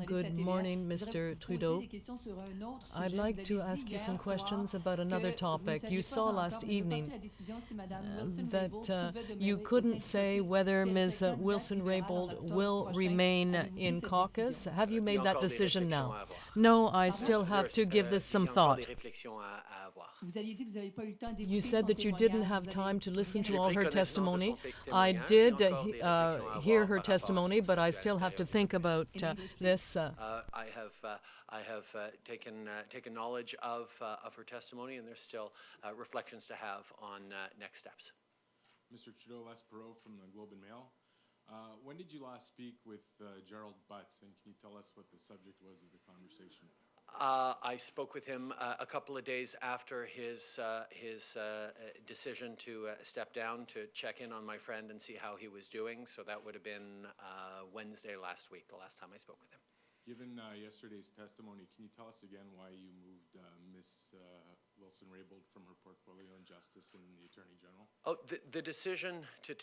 Good morning, Mr. Trudeau. I'd like to ask you some questions about another topic. You saw last evening that you couldn't say whether Ms. Wilson-Raybould will remain in caucus. Have you made that decision now? No, I still have to give this some thought. You said that you didn't have time to listen to all her testimony. I did hear her testimony, but I still have to think about this. I have taken knowledge of her testimony, and there's still reflections to have on next steps. Mr. Trudeau, Les Perot from the Globe and Mail. When did you last speak with Gerald Butts, and can you tell us what the subject was of the conversation? I spoke with him a couple of days after his decision to step down to check in on my friend and see how he was doing. So that would have been Wednesday last week, the last time I spoke with him. Given yesterday's testimony, can you tell us again why you moved Ms. Wilson-Raybould from her portfolio on justice and the Attorney General? Oh, the decision to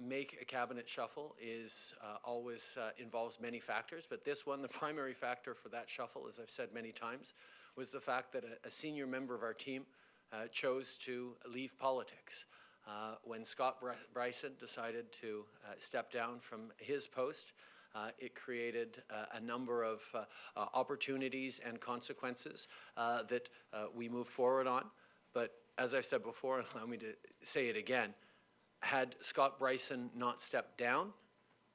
make a cabinet shuffle is always involves many factors, but this one, the primary factor for that shuffle, as I've said many times, was the fact that a senior member of our team chose to leave politics. When Scott Bryson decided to step down from his post, it created a number of opportunities and consequences that we move forward on. But as I've said before, allow me to say it again, had Scott Bryson not stepped down,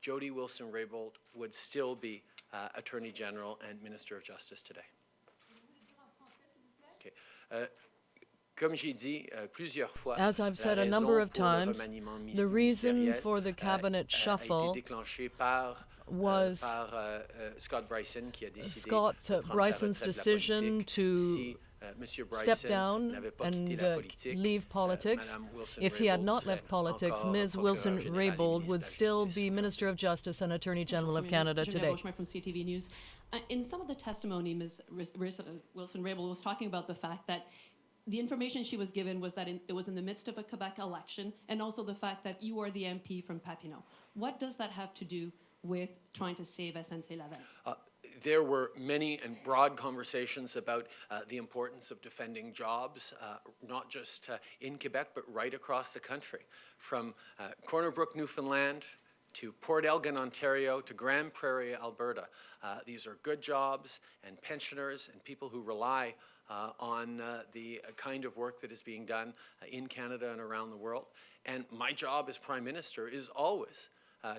Jody Wilson-Raybould would still be Attorney General and Minister of Justice today. Okay. As I've said a number of times, the reason for the cabinet shuffle was Scott Bryson's decision to step down and leave politics. If he had not left politics, Ms. Wilson-Raybould would still be Minister of Justice and Attorney General of Canada today. From CTV News. In some of the testimony, Ms. Wilson-Raybould was talking about the fact that the information she was given was that it was in the midst of a Quebec election, and also the fact that you are the MP from Papineau. What does that have to do with trying to save SNC-Lavalin? There were many and broad conversations about the importance of defending jobs, not just in Quebec, but right across the country. From Corner Brook, Newfoundland, to Port Elgin, Ontario, to Grand Prairie, Alberta. These are good jobs, and pensioners and people who rely on the kind of work that is being done in Canada and around the world. And my job as Prime Minister is always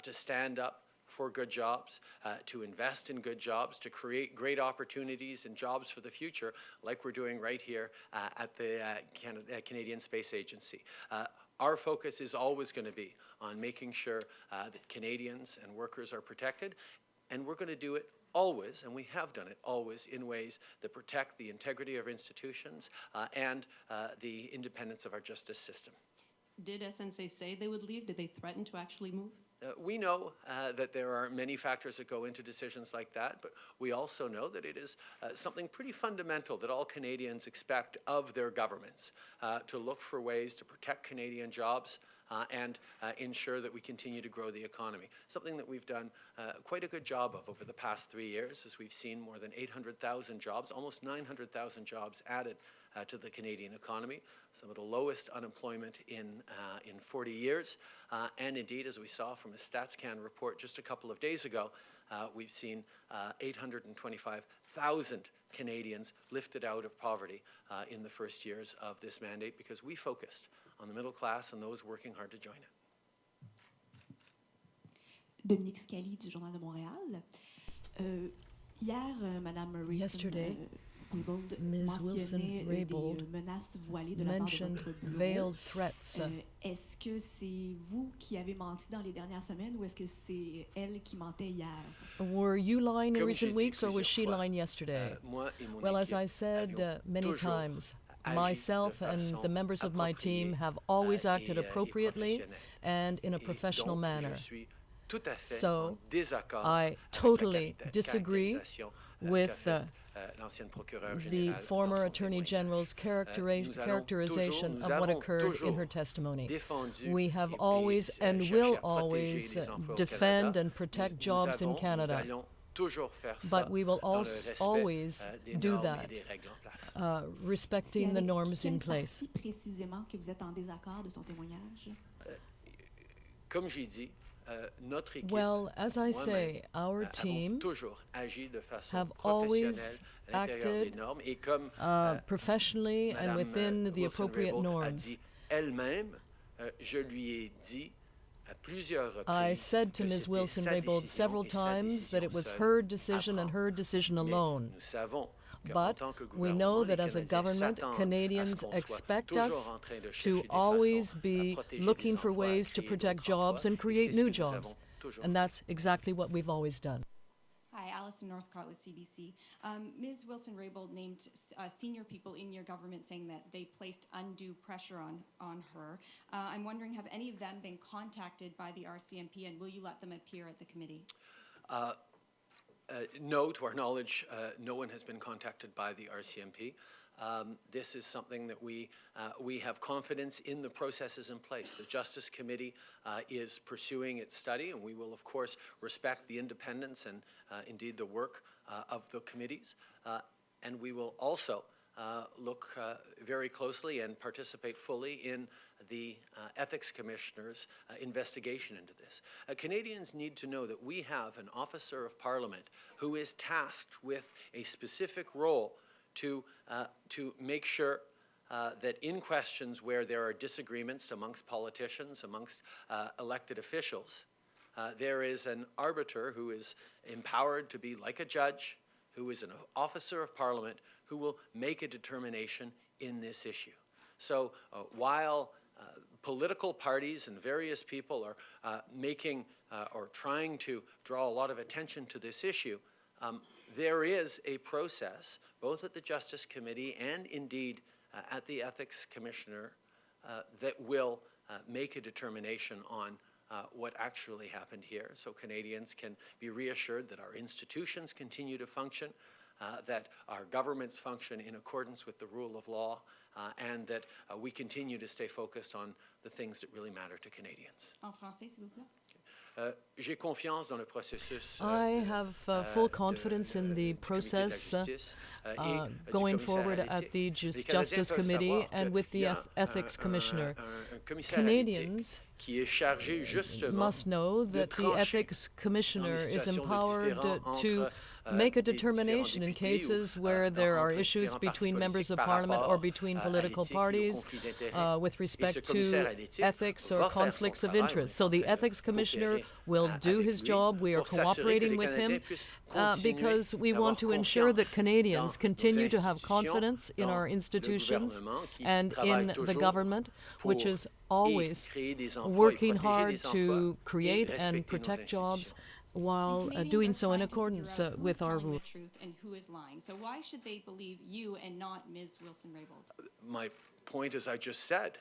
to stand up for good jobs, to invest in good jobs, to create great opportunities and jobs for the future, like we're doing right here at the Canadian Space Agency. Our focus is always going to be on making sure that Canadians and workers are protected, and we're going to do it always, and we have done it always, in ways that protect the integrity of our institutions and the independence of our justice system. Did SNC say they would leave? Did they threaten to actually move? We know that there are many factors that go into decisions like that, but we also know that it is something pretty fundamental that all Canadians expect of their governments, to look for ways to protect Canadian jobs and ensure that we continue to grow the economy. Something that we've done quite a good job of over the past 3 years, as we've seen more than 800,000 jobs, almost 900,000 jobs added to the Canadian economy, some of the lowest unemployment in 40 years. And indeed, as we saw from a StatsCan report just a couple of days ago, we've seen 825,000 Canadians lifted out of poverty in the first years of this mandate, because we focused on the middle class and those working hard to join it. Dominique Scali du Journal de Montréal. Hier, Madame Yesterday, Ms. Wilson-Raybould mentioned veiled threats. Est-ce que c'est vous qui avez menti dans les dernières semaines, ou est-ce que c'est elle qui mentait hier? Were you lying in recent weeks, or was she lying yesterday? Well, as I said many times, myself and the members of my team have always acted appropriately and in a professional manner. So I totally disagree with l'ancienne procureure the générale former dans son Attorney témoignage. General's characterization of what occurred in her testimony. We have always and will always defend and protect jobs in Canada. But we will always do that, respecting the norms in place. Précisément que vous êtes en désaccord de son témoignage? Comme j'ai dit, notre équipe, well, as I say, our team have always acted professionally and within the appropriate norms. Je lui ai dit à plusieurs reprises I said to Ms. Wilson-Raybould several times that it was her decision and her decision alone. But we know that as a government, Canadians expect us to always be looking for ways to protect jobs and create new jobs. And that's exactly what we've always done. Hi, Alison Northcott with CBC. Ms. Wilson-Raybould named senior people in your government saying that they placed undue pressure on her. I'm wondering, have any of them been contacted by the RCMP, and will you let them appear at the committee? No, to our knowledge, no one has been contacted by the RCMP. This is something that we have confidence in the processes in place. The Justice Committee is pursuing its study, and we will, of course, respect the independence and indeed the work of the committees. And we will also look very closely and participate fully in the Ethics Commissioner's investigation into this. Canadians need to know that we have an Officer of Parliament who is tasked with a specific role to make sure that in questions where there are disagreements amongst politicians, amongst elected officials, there is an arbiter who is empowered to be like a judge, who is an Officer of Parliament, who will make a determination in this issue. So while political parties and various people are making or trying to draw a lot of attention to this issue, there is a process, both at the Justice Committee and indeed at the Ethics Commissioner, that will make a determination on what actually happened here. So Canadians can be reassured that our institutions continue to function, that our governments function in accordance with the rule of law, and that we continue to stay focused on the things that really matter to Canadians. En français, s'il vous plaît. J'ai confiance dans le processus. I have full confidence in the process going forward at the Justice Committee and with the Ethics Commissioner. Canadians must know that the Ethics Commissioner is empowered to make a determination in cases where there are issues between members of Parliament or between political parties with respect to ethics or conflicts of interest. So the Ethics Commissioner will do his job. We are cooperating with him because we want to ensure that Canadians continue to have confidence in our institutions and in the government, which is always working hard to create and protect jobs while doing so in accordance with our rules. And who is lying? So why should they believe you and not Ms. Wilson-Raybould? My point, as I just said,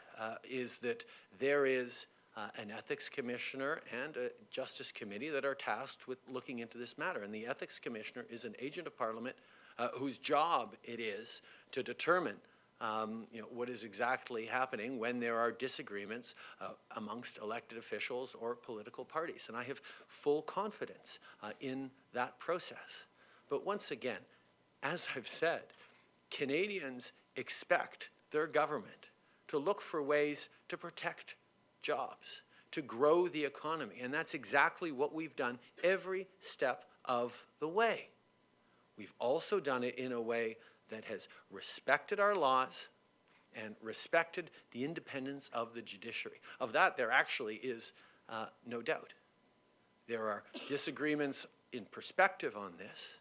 is that there is an Ethics Commissioner and a Justice Committee that are tasked with looking into this matter. And the Ethics Commissioner is an agent of Parliament whose job it is to determine what is exactly happening when there are disagreements amongst elected officials or political parties. And I have full confidence in that process. But once again, as I've said, Canadians expect their government to look for ways to protect jobs, to grow the economy. And that's exactly what we've done every step of the way. We've also done it in a way that has respected our laws and respected the independence of the judiciary. Of that, there actually is no doubt. There are disagreements in perspective on this,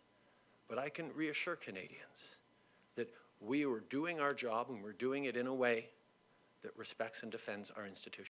but I can reassure Canadians that we were doing our job and we're doing it in a way that respects and defends our institutions.